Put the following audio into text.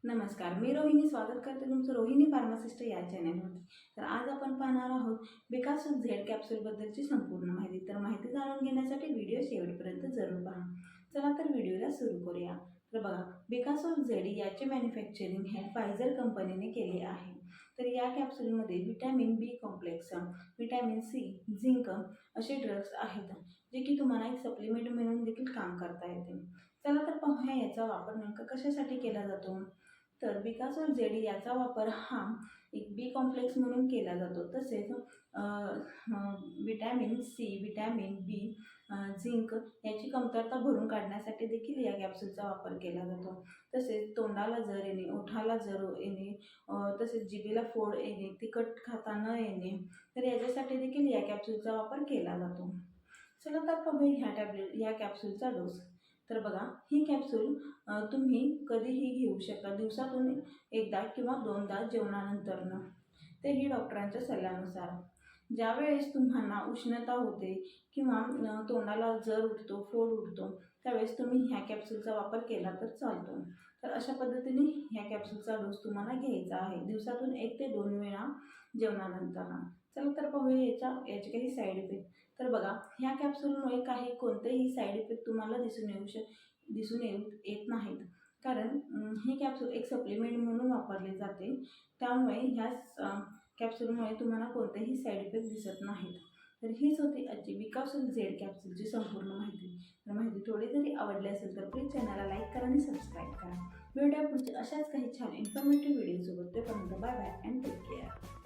नमस्कार, मी रोहिणी स्वागत करते तुमचं रोहिणी फार्मासिस्ट या चॅनलवरती. तर आज आपण पाहणार आहोत बिकासोल झेड कॅप्सूलबद्दलची संपूर्ण माहिती. तर माहिती जाणून घेण्यासाठी व्हिडिओ शेवटपर्यंत जरूर पहा. चला तर व्हिडिओला सुरू करूया. तर बघा, बिकासोल झेड याचे मॅन्युफॅक्चरिंग हे फायझर कंपनीने केले आहे. तर या कॅप्सूलमध्ये व्हिटॅमिन बी कॉम्प्लेक्स, व्हिटॅमिन सी, झिंक असे ड्रग्स आहेत, जे की तुम्हाला एक सप्लिमेंट म्हणून देखील काम करता येते. चला तर पाहूया याचा वापर नेमका कशासाठी केला जातो. तर बिकासोल झेड याचा वापर हा एक बी कॉम्प्लेक्स म्हणून केला जातो. तसेच विटॅमिन सी, विटॅमिन बी, झिंक याची कमतरता भरून काढण्यासाठी देखील या कॅप्सूलचा वापर केला जातो. तसेच तोंडाला जर येणे, ओठाला जर येणे, तसेच जिभेला फोड येणे, तिखट खाता न येणे, तर याच्यासाठी देखील या कॅप्सूलचा वापर केला जातो. चला तर पाहूया ह्या कॅप्सूलचा डोस. तर बघा, ही कॅप्सूल तुम्ही कधीही घेऊ शकता, दिवसातून एकदा किंवा दोनदा जेवणानंतरनं, तेही डॉक्टरांच्या सल्ल्यानुसार. ज्यावेळेस तुम्हाला उष्णता होते किंवा तोंडाला जर उठतो, फोड उठतो, त्यावेळेस तुम्ही ह्या कॅप्सूलचा वापर केला तर चालतो. तर अशा पद्धतीने ह्या कॅप्सूलचा डोस तुम्हाला घ्यायचा आहे, दिवसातून 1 ते 2 वेळा जेवणानंतर. चला तर पाहूया याचे काही साईड इफेक्ट. तर बघा, ह्या कॅप्सूलमुळे कोणतेही साईड इफेक्ट तुम्हाला दिसून येत नाहीत. कारण ही कॅप्सूल एक सप्लिमेंट म्हणून वापरली जाते. त्यामुळे कॅप्सूलमुळे तुम्हाला कोणतेही साईड इफेक्ट दिसत नाहीत. तर हीच होती आजची बिकासोल झेड कॅप्सूलची संपूर्ण माहिती. तर माहिती थोडी जरी आवडली असेल तर प्लीज चॅनलला लाईक करा आणि सबस्क्राईब करा. भेटूया पुढच्या अशाच काही छान इन्फॉर्मेटिव्ह व्हिडिओसोबत. तोपर्यंत bye bye and take care.